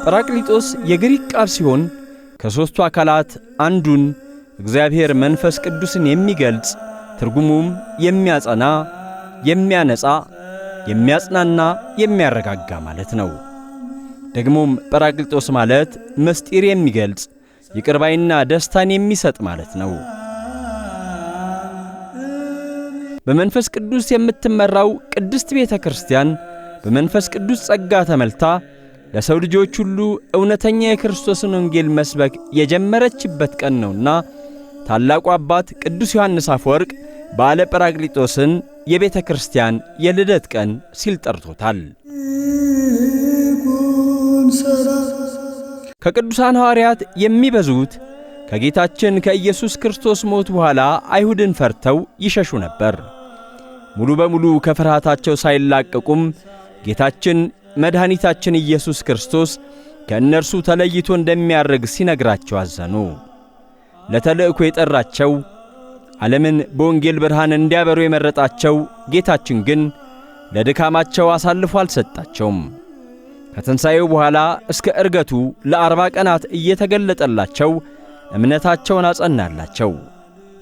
ጰራቅሊጦስ የግሪክ ቃል ሲሆን ከሦስቱ አካላት አንዱን እግዚአብሔር መንፈስ ቅዱስን የሚገልጽ ትርጉሙም የሚያጸና፣ የሚያነጻ፣ የሚያጽናና፣ የሚያረጋጋ ማለት ነው። ደግሞም ጰራቅሊጦስ ማለት ምስጢር የሚገልጽ ይቅር ባይና ደስታን የሚሰጥ ማለት ነው። በመንፈስ ቅዱስ የምትመራው ቅድስት ቤተ ክርስቲያን በመንፈስ ቅዱስ ጸጋ ተመልታ ለሰው ልጆች ሁሉ እውነተኛ የክርስቶስን ወንጌል መስበክ የጀመረችበት ቀን ነውና ታላቁ አባት ቅዱስ ዮሐንስ አፈወርቅ በዓለ ጰራቅሊጦስን የቤተ ክርስቲያን የልደት ቀን ሲል ጠርቶታል። ከቅዱሳን ሐዋርያት የሚበዙት ከጌታችን ከኢየሱስ ክርስቶስ ሞት በኋላ አይሁድን ፈርተው ይሸሹ ነበር። ሙሉ በሙሉ ከፍርሃታቸው ሳይላቀቁም ጌታችን መድኃኒታችን ኢየሱስ ክርስቶስ ከእነርሱ ተለይቶ እንደሚያርግ ሲነግራቸው አዘኑ። ለተልእኮ የጠራቸው ዓለምን በወንጌል ብርሃን እንዲያበሩ የመረጣቸው ጌታችን ግን ለድካማቸው አሳልፎ አልሰጣቸውም። ከትንሣኤው በኋላ እስከ ዕርገቱ ለ40 ቀናት እየተገለጠላቸው እምነታቸውን አጸናላቸው።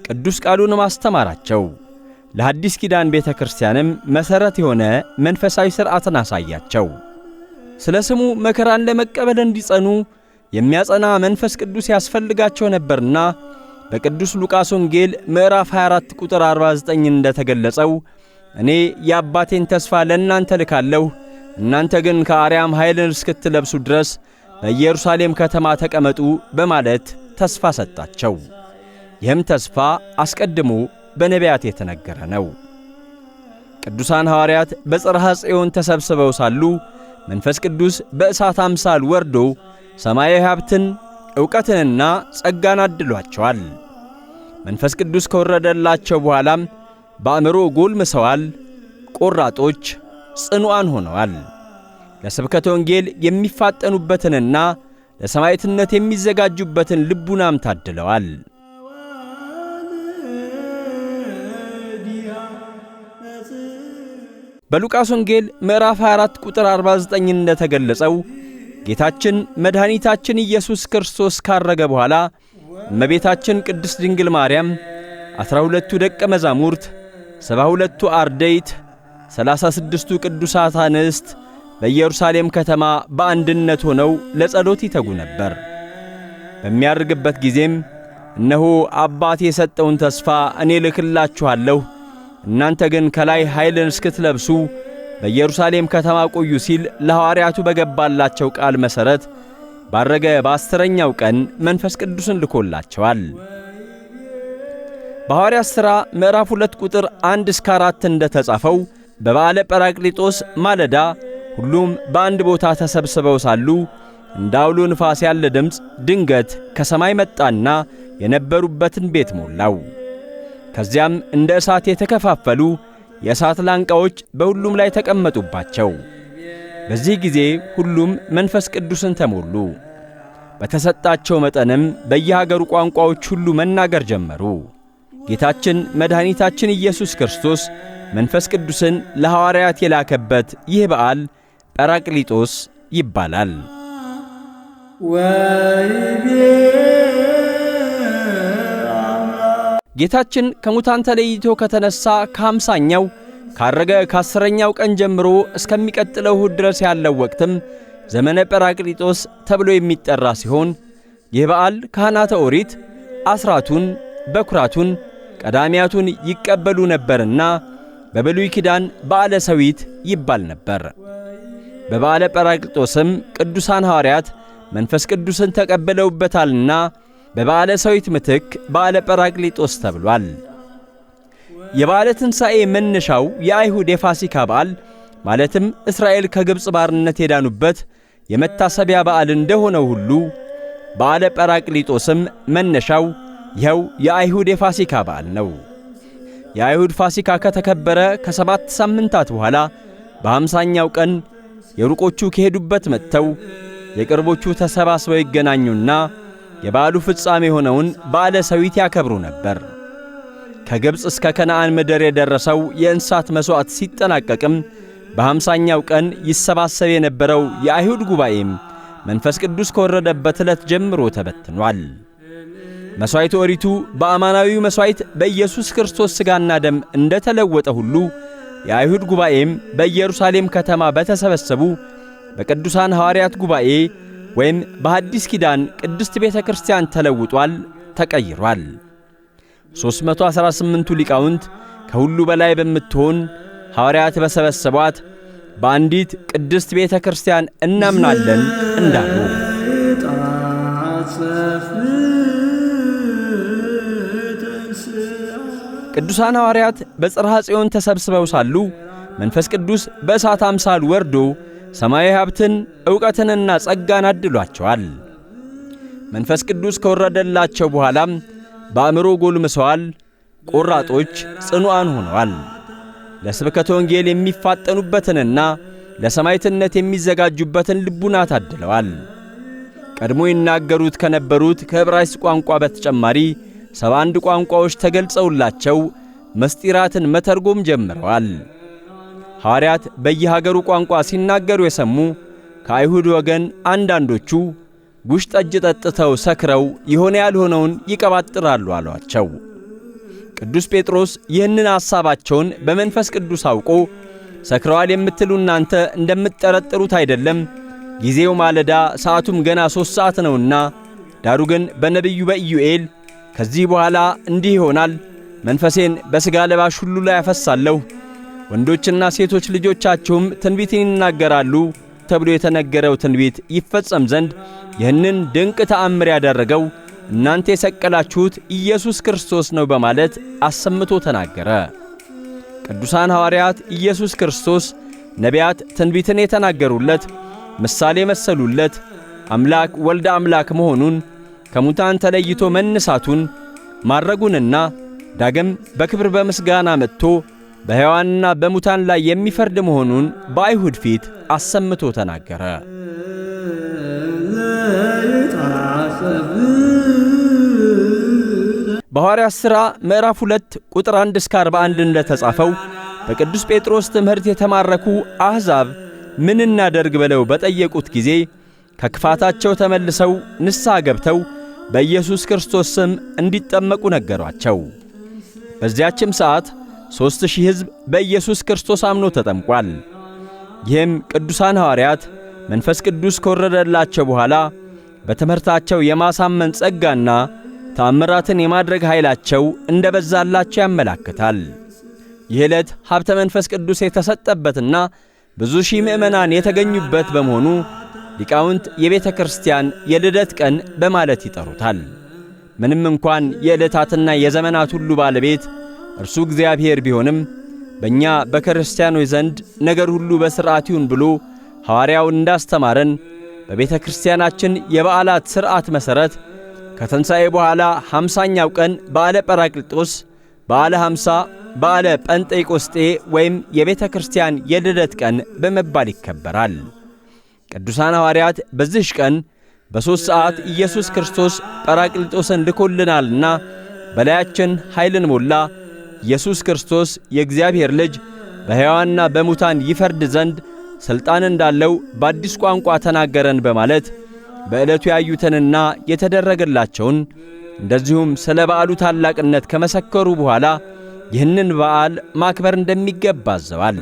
ቅዱስ ቃሉንም አስተማራቸው። ለሐዲስ ኪዳን ቤተ ክርስቲያንም መሠረት የሆነ መንፈሳዊ ሥርዓትን አሳያቸው። ስለ ስሙ መከራን ለመቀበል እንዲጸኑ የሚያጸና መንፈስ ቅዱስ ያስፈልጋቸው ነበርና በቅዱስ ሉቃስ ወንጌል ምዕራፍ 24 ቁጥር 49 እንደተገለጸው እኔ የአባቴን ተስፋ ለእናንተ ልካለሁ፣ እናንተ ግን ከአርያም ኃይልን እስክትለብሱ ድረስ በኢየሩሳሌም ከተማ ተቀመጡ በማለት ተስፋ ሰጣቸው። ይህም ተስፋ አስቀድሞ በነቢያት የተነገረ ነው። ቅዱሳን ሐዋርያት በጽርሐ ጽዮን ተሰብስበው ሳሉ መንፈስ ቅዱስ በእሳት አምሳል ወርዶ ሰማያዊ ሀብትን ዕውቀትንና ጸጋን አድሏቸዋል። መንፈስ ቅዱስ ከወረደላቸው በኋላም በአእምሮ ጎልምሰዋል፣ ቆራጦች፣ ጽኑዓን ሆነዋል። ለስብከተ ወንጌል የሚፋጠኑበትንና ለሰማዕትነት የሚዘጋጁበትን ልቡናም ታድለዋል። በሉቃስ ወንጌል ምዕራፍ 24 ቁጥር 49 እንደተገለጸው ጌታችን መድኃኒታችን ኢየሱስ ክርስቶስ ካረገ በኋላ እመቤታችን ቅድስት ድንግል ማርያም 12ቱ ደቀ መዛሙርት፣ 72ቱ አርድእት፣ 36ቱ ቅዱሳት አንስት በኢየሩሳሌም ከተማ በአንድነት ሆነው ለጸሎት ይተጉ ነበር። በሚያርግበት ጊዜም እነሆ አባቴ የሰጠውን ተስፋ እኔ ልክላችኋለሁ፣ እናንተ ግን ከላይ ኃይልን እስክትለብሱ በኢየሩሳሌም ከተማ ቆዩ ሲል ለሐዋርያቱ በገባላቸው ቃል መሠረት ባረገ በ10ኛው ቀን መንፈስ ቅዱስን ልኮላቸዋል። በሐዋርያት ሥራ ምዕራፍ 2 ቁጥር 1 እስከ 4 እንደተጻፈው በበዓለ ጰራቅሊጦስ ማለዳ ሁሉም በአንድ ቦታ ተሰብስበው ሳሉ እንደ አውሎ ንፋስ ያለ ድምፅ ድንገት ከሰማይ መጣና የነበሩበትን ቤት ሞላው። ከዚያም እንደ እሳት የተከፋፈሉ የእሳት ላንቃዎች በሁሉም ላይ ተቀመጡባቸው። በዚህ ጊዜ ሁሉም መንፈስ ቅዱስን ተሞሉ። በተሰጣቸው መጠንም በየሀገሩ ቋንቋዎች ሁሉ መናገር ጀመሩ። ጌታችን መድኃኒታችን ኢየሱስ ክርስቶስ መንፈስ ቅዱስን ለሐዋርያት የላከበት ይህ በዓል ጰራቅሊጦስ ይባላል። ጌታችን ከሙታን ተለይቶ ከተነሳ ከ50ኛው ካረገ ከ10ኛው ቀን ጀምሮ እስከሚቀጥለው እሁድ ድረስ ያለው ወቅትም ዘመነ ጰራቅሊጦስ ተብሎ የሚጠራ ሲሆን ይህ በዓል ካህናተ ኦሪት አስራቱን፣ በኩራቱን፣ ቀዳሚያቱን ይቀበሉ ነበርና በብሉይ ኪዳን በዓለ ሰዊት ይባል ነበር። በበዓለ ጰራቅሊጦስም ቅዱሳን ሐዋርያት መንፈስ ቅዱስን ተቀብለውበታልና በበዓለ ሰዊት ምትክ በዓለ ጰራቅሊጦስ ተብሏል። የበዓለ ትንሣኤ መነሻው የአይሁድ የፋሲካ በዓል ማለትም እስራኤል ከግብፅ ባርነት የዳኑበት የመታሰቢያ በዓል እንደሆነው ሁሉ በዓለ ጰራቅሊጦስም መነሻው ይኸው የአይሁድ የፋሲካ በዓል ነው። የአይሁድ ፋሲካ ከተከበረ ከ7 ሳምንታት በኋላ በ50ኛው ቀን የሩቆቹ ከሄዱበት መጥተው የቅርቦቹ ተሰባስበው ይገናኙና የበዓሉ ፍጻሜ የሆነውን በዓለ ሰዊት ያከብሩ ነበር። ከግብፅ እስከ ከነዓን ምድር የደረሰው የእንስሳት መሥዋዕት ሲጠናቀቅም በ50ኛው ቀን ይሰባሰብ የነበረው የአይሁድ ጉባኤም መንፈስ ቅዱስ ከወረደበት ዕለት ጀምሮ ተበትኗል። መሥዋዕተ ኦሪቱ በአማናዊው መሥዋዕት በኢየሱስ ክርስቶስ ሥጋና ደም እንደ ተለወጠ ሁሉ የአይሁድ ጉባኤም በኢየሩሳሌም ከተማ በተሰበሰቡ በቅዱሳን ሐዋርያት ጉባኤ ወይም በሐዲስ ኪዳን ቅድስት ቤተ ክርስቲያን ተለውጧል፣ ተቀይሯል። 318ቱ ሊቃውንት ከሁሉ በላይ በምትሆን ሐዋርያት በሰበሰቧት በአንዲት ቅድስት ቤተ ክርስቲያን እናምናለን እንዳሉ ቅዱሳን ሐዋርያት በጽርሐ ጽዮን ተሰብስበው ሳሉ መንፈስ ቅዱስ በእሳት አምሳል ወርዶ ሰማያዊ ሀብትን ዕውቀትንና ጸጋን አድሏቸዋል። መንፈስ ቅዱስ ከወረደላቸው በኋላም በአእምሮ ጎልምሰዋል፣ ቆራጦች ጽኑዓን ሆነዋል። ለስብከተ ወንጌል የሚፋጠኑበትንና ለሰማዕትነት የሚዘጋጁበትን ልቡና ታድለዋል። ቀድሞ ይናገሩት ከነበሩት ከዕብራይስጥ ቋንቋ በተጨማሪ 71 ቋንቋዎች ተገልጸውላቸው ምስጢራትን መተርጎም ጀምረዋል። ሐዋርያት በየሀገሩ ቋንቋ ሲናገሩ የሰሙ ከአይሁድ ወገን አንዳንዶቹ ጉሽ ጠጅ ጠጥተው ሰክረው የሆነ ያልሆነውን ይቀባጥራሉ አሏቸው። ቅዱስ ጴጥሮስ ይህንን ሐሳባቸውን በመንፈስ ቅዱስ አውቆ ሰክረዋል የምትሉ እናንተ እንደምትጠረጥሩት አይደለም፣ ጊዜው ማለዳ ሰዓቱም ገና 3 ሰዓት ነውና፣ ዳሩ ግን በነቢዩ በኢዩኤል ከዚህ በኋላ እንዲህ ይሆናል፣ መንፈሴን በሥጋ ለባሽ ሁሉ ላይ ያፈሳለሁ፣ ወንዶችና ሴቶች ልጆቻችሁም ትንቢትን ይናገራሉ ተብሎ የተነገረው ትንቢት ይፈጸም ዘንድ ይህንን ድንቅ ተአምር ያደረገው እናንተ የሰቀላችሁት ኢየሱስ ክርስቶስ ነው በማለት አሰምቶ ተናገረ። ቅዱሳን ሐዋርያት ኢየሱስ ክርስቶስ ነቢያት ትንቢትን የተናገሩለት ምሳሌ መሰሉለት አምላክ ወልደ አምላክ መሆኑን ከሙታን ተለይቶ መነሳቱን ማረጉንና ዳግም በክብር በምስጋና መጥቶ በሕያዋንና በሙታን ላይ የሚፈርድ መሆኑን በአይሁድ ፊት አሰምቶ ተናገረ። በሐዋርያት ሥራ ምዕራፍ 2 ቁጥር 1 እስከ 41 እንደተጻፈው በቅዱስ ጴጥሮስ ትምህርት የተማረኩ አሕዛብ ምን እናደርግ ብለው በጠየቁት ጊዜ ከክፋታቸው ተመልሰው ንስሐ ገብተው በኢየሱስ ክርስቶስ ስም እንዲጠመቁ ነገሯቸው። በዚያችም ሰዓት 3000 ሕዝብ በኢየሱስ ክርስቶስ አምኖ ተጠምቋል። ይህም ቅዱሳን ሐዋርያት መንፈስ ቅዱስ ከወረደላቸው በኋላ በትምህርታቸው የማሳመን ጸጋና ተአምራትን የማድረግ ኃይላቸው እንደ በዛላቸው ያመላክታል። ይህ ዕለት ሀብተ መንፈስ ቅዱስ የተሰጠበትና ብዙ ሺህ ምእመናን የተገኙበት በመሆኑ ሊቃውንት የቤተ ክርስቲያን የልደት ቀን በማለት ይጠሩታል። ምንም እንኳን የዕለታትና የዘመናት ሁሉ ባለቤት እርሱ እግዚአብሔር ቢሆንም በእኛ በክርስቲያኖች ዘንድ ነገር ሁሉ በሥርዓት ይሁን ብሎ ሐዋርያው እንዳስተማረን በቤተ ክርስቲያናችን የበዓላት ሥርዓት መሠረት ከትንሣኤ በኋላ 50ኛው ቀን በዓለ ጰራቅሊጦስ፣ በዓለ 50፣ በዓለ ጰንጤቆስጤ ወይም የቤተ ክርስቲያን የልደት ቀን በመባል ይከበራል። ቅዱሳን ሐዋርያት በዚህች ቀን በ3 ሰዓት ኢየሱስ ክርስቶስ ጰራቅሊጦስን ልኮልናልና በላያችን ኃይልን ሞላ፣ ኢየሱስ ክርስቶስ የእግዚአብሔር ልጅ በሕያዋንና በሙታን ይፈርድ ዘንድ ሥልጣን እንዳለው በአዲስ ቋንቋ ተናገረን በማለት በዕለቱ ያዩትንና የተደረገላቸውን እንደዚሁም ስለ በዓሉ ታላቅነት ከመሰከሩ በኋላ ይህንን በዓል ማክበር እንደሚገባ አዘዋል።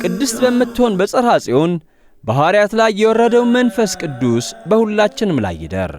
ቅድስት በምትሆን በጽርሐ ጽዮን በሐዋርያት ላይ የወረደው መንፈስ ቅዱስ በሁላችንም ላይ ይደር።